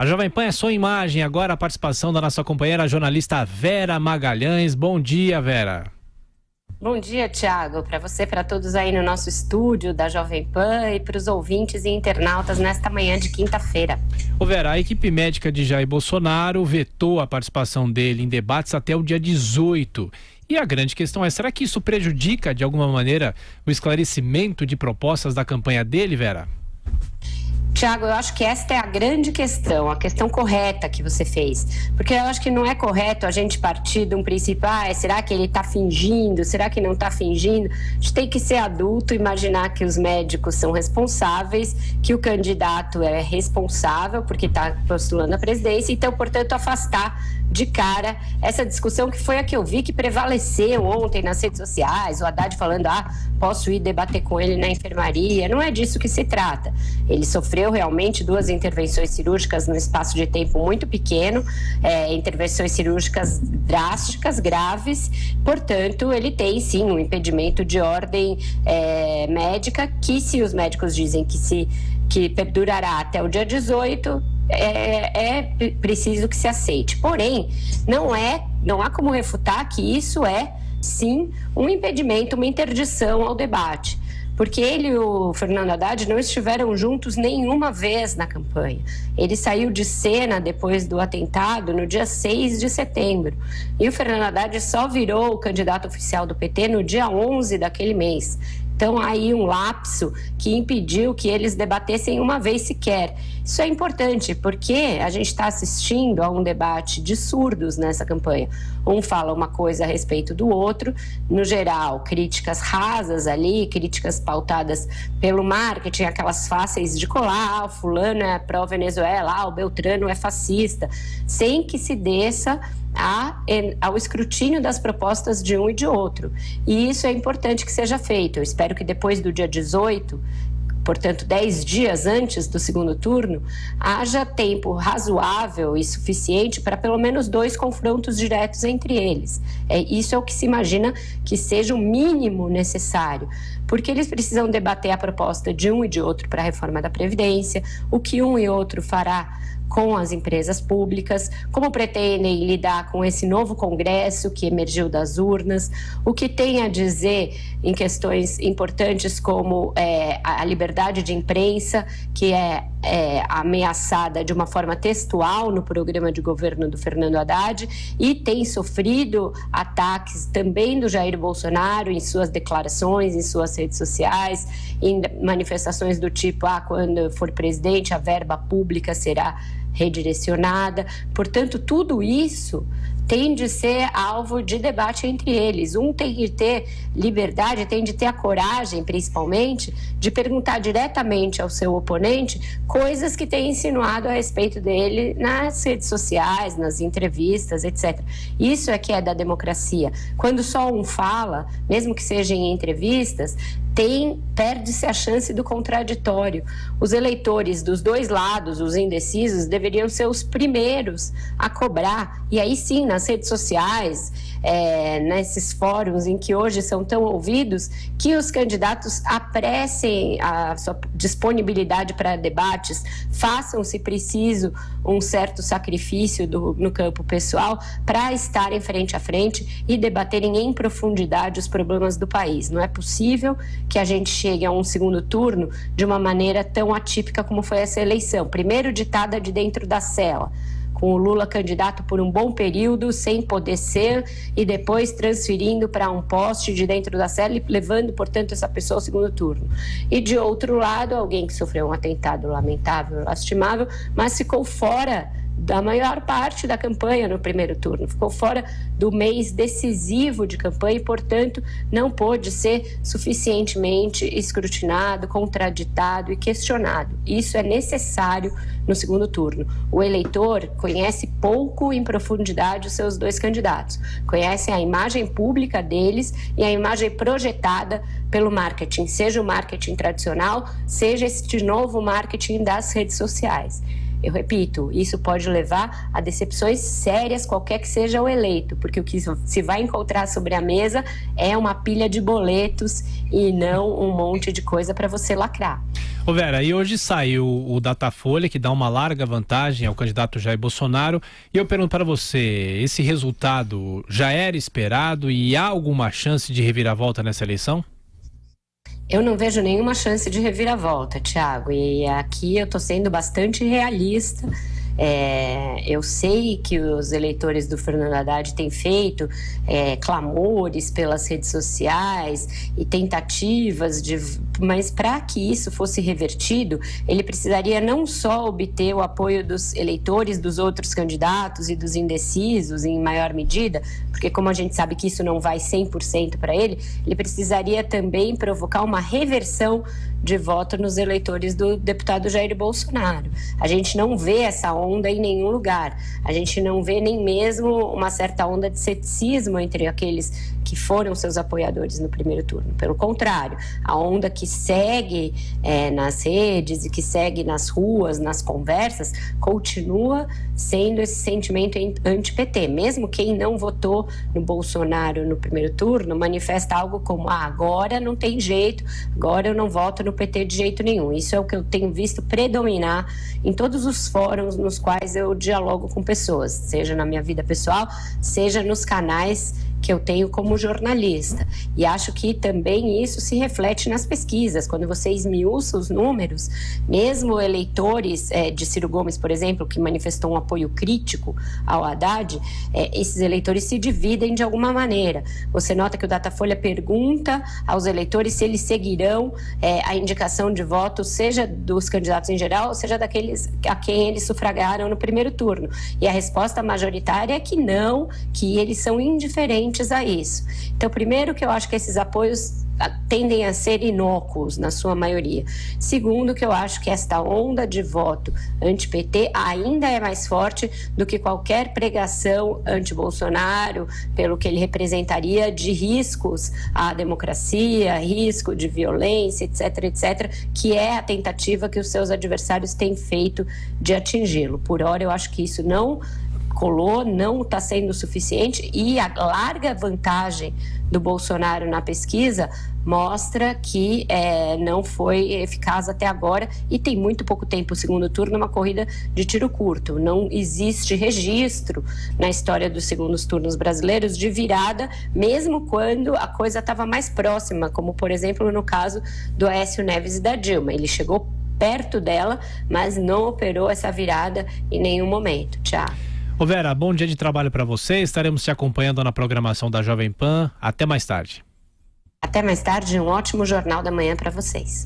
A Jovem Pan é sua imagem, agora a participação da nossa companheira a jornalista Vera Magalhães. Bom dia, Vera. Bom dia, Thiago, para você, para todos aí no nosso estúdio da Jovem Pan e para os ouvintes e internautas nesta manhã de quinta-feira. Ô Vera, a equipe médica de Jair Bolsonaro vetou a participação dele em debates até o dia 18. E a grande questão é, será que isso prejudica de alguma maneira o esclarecimento de propostas da campanha dele, Vera? Tiago, eu acho que esta é a grande questão, a questão correta que você fez. Porque eu acho que não é correto a gente partir de um princípio, será que ele está fingindo? Será que não está fingindo? A gente tem que ser adulto, imaginar que os médicos são responsáveis, que o candidato é responsável porque está postulando a presidência, então, portanto, afastar de cara essa discussão que foi a que eu vi que prevaleceu ontem nas redes sociais, o Haddad falando, posso ir debater com ele na enfermaria. Não é disso que se trata. Ele sofreu realmente 2 intervenções cirúrgicas num espaço de tempo muito pequeno, intervenções cirúrgicas drásticas, graves, portanto, ele tem sim um impedimento de ordem médica, que se os médicos dizem que perdurará até o dia 18, é preciso que se aceite. Porém, não há como refutar que isso é, sim, um impedimento, uma interdição ao debate. Porque ele e o Fernando Haddad não estiveram juntos nenhuma vez na campanha. Ele saiu de cena depois do atentado no dia 6 de setembro. E o Fernando Haddad só virou o candidato oficial do PT no dia 11 daquele mês. Então, aí um lapso que impediu que eles debatessem uma vez sequer. Isso é importante, porque a gente está assistindo a um debate de surdos nessa campanha. Um fala uma coisa a respeito do outro, no geral, críticas rasas ali, críticas pautadas pelo marketing, aquelas fáceis de colar, o fulano é pró-Venezuela, o Beltrano é fascista, sem que se desça ao escrutínio das propostas de um e de outro. E isso é importante que seja feito. Eu espero que depois do dia 18, portanto 10 dias antes do segundo turno, haja tempo razoável e suficiente para pelo menos 2 confrontos diretos entre eles. Isso é o que se imagina que seja o mínimo necessário, porque eles precisam debater a proposta de um e de outro para a reforma da Previdência, o que um e outro fará com as empresas públicas, como pretendem lidar com esse novo Congresso que emergiu das urnas, o que tem a dizer em questões importantes como a liberdade de imprensa, que é ameaçada de uma forma textual no programa de governo do Fernando Haddad e tem sofrido ataques também do Jair Bolsonaro em suas declarações, em suas redes sociais, em manifestações do tipo, quando for presidente a verba pública será redirecionada. Portanto, tudo isso tem de ser alvo de debate entre eles. Um tem que ter liberdade, tem de ter a coragem, principalmente, de perguntar diretamente ao seu oponente coisas que tem insinuado a respeito dele nas redes sociais, nas entrevistas, etc. Isso é que é da democracia. Quando só um fala, mesmo que seja em entrevistas, perde-se a chance do contraditório. Os eleitores dos dois lados, os indecisos, deveriam ser os primeiros a cobrar, e aí sim, nas redes sociais, nesses fóruns em que hoje são tão ouvidos, que os candidatos apressem a sua disponibilidade para debates, façam, se preciso, um certo sacrifício no campo pessoal para estarem frente a frente e debaterem em profundidade os problemas do país. Não é possível que a gente chegue a um segundo turno de uma maneira tão atípica como foi essa eleição. Primeiro ditada de dentro da cela, com o Lula candidato por um bom período, sem poder ser, e depois transferindo para um poste de dentro da cela e levando, portanto, essa pessoa ao segundo turno. E, de outro lado, alguém que sofreu um atentado lamentável, lastimável, mas ficou fora da maior parte da campanha no primeiro turno, ficou fora do mês decisivo de campanha e, portanto, não pôde ser suficientemente escrutinado, contraditado e questionado. Isso é necessário no segundo turno. O eleitor conhece pouco em profundidade os seus dois candidatos, conhece a imagem pública deles e a imagem projetada pelo marketing, seja o marketing tradicional, seja este novo marketing das redes sociais. eu repito, isso pode levar a decepções sérias, qualquer que seja o eleito, porque o que se vai encontrar sobre a mesa é uma pilha de boletos e não um monte de coisa para você lacrar. Ô Vera, e hoje saiu o Datafolha, que dá uma larga vantagem ao candidato Jair Bolsonaro, e eu pergunto para você, esse resultado já era esperado e há alguma chance de reviravolta nessa eleição? Eu não vejo nenhuma chance de reviravolta, Thiago, e aqui eu estou sendo bastante realista. Eu sei que os eleitores do Fernando Haddad têm feito clamores pelas redes sociais e tentativas mas para que isso fosse revertido, ele precisaria não só obter o apoio dos eleitores dos outros candidatos e dos indecisos em maior medida, porque como a gente sabe que isso não vai 100% para ele precisaria também provocar uma reversão de voto nos eleitores do deputado Jair Bolsonaro. A gente não vê essa onda em nenhum lugar. A gente não vê nem mesmo uma certa onda de ceticismo entre aqueles que foram seus apoiadores no primeiro turno. Pelo contrário, a onda que segue nas redes e que segue nas ruas, nas conversas, continua sendo esse sentimento anti-PT. Mesmo quem não votou no Bolsonaro no primeiro turno manifesta algo como: agora não tem jeito, agora eu não voto no PT de jeito nenhum. Isso é o que eu tenho visto predominar em todos os fóruns nos quais eu dialogo com pessoas, seja na minha vida pessoal, seja nos canais que eu tenho como jornalista. E acho que também isso se reflete nas pesquisas. Quando você esmiuça os números, mesmo eleitores de Ciro Gomes, por exemplo, que manifestou um apoio crítico ao Haddad, esses eleitores se dividem de alguma maneira. Você nota que o Datafolha pergunta aos eleitores se eles seguirão a indicação de voto, seja dos candidatos em geral, seja daqueles a quem eles sufragaram no primeiro turno. E a resposta majoritária é que não, que eles são indiferentes a isso. Então, primeiro, que eu acho que esses apoios tendem a ser inócuos na sua maioria. Segundo, que eu acho que esta onda de voto anti-PT ainda é mais forte do que qualquer pregação anti-Bolsonaro, pelo que ele representaria de riscos à democracia, risco de violência, etc, etc, que é a tentativa que os seus adversários têm feito de atingi-lo. Por hora, eu acho que isso não colou, não está sendo suficiente, e a larga vantagem do Bolsonaro na pesquisa mostra que não foi eficaz até agora, e tem muito pouco tempo o segundo turno, uma corrida de tiro curto. Não existe registro na história dos segundos turnos brasileiros de virada, mesmo quando a coisa estava mais próxima, como por exemplo no caso do Aécio Neves e da Dilma. Ele chegou perto dela, mas não operou essa virada em nenhum momento. Tchau. Ô Vera, bom dia de trabalho para você. Estaremos te acompanhando na programação da Jovem Pan. Até mais tarde. Até mais tarde, um ótimo Jornal da Manhã para vocês.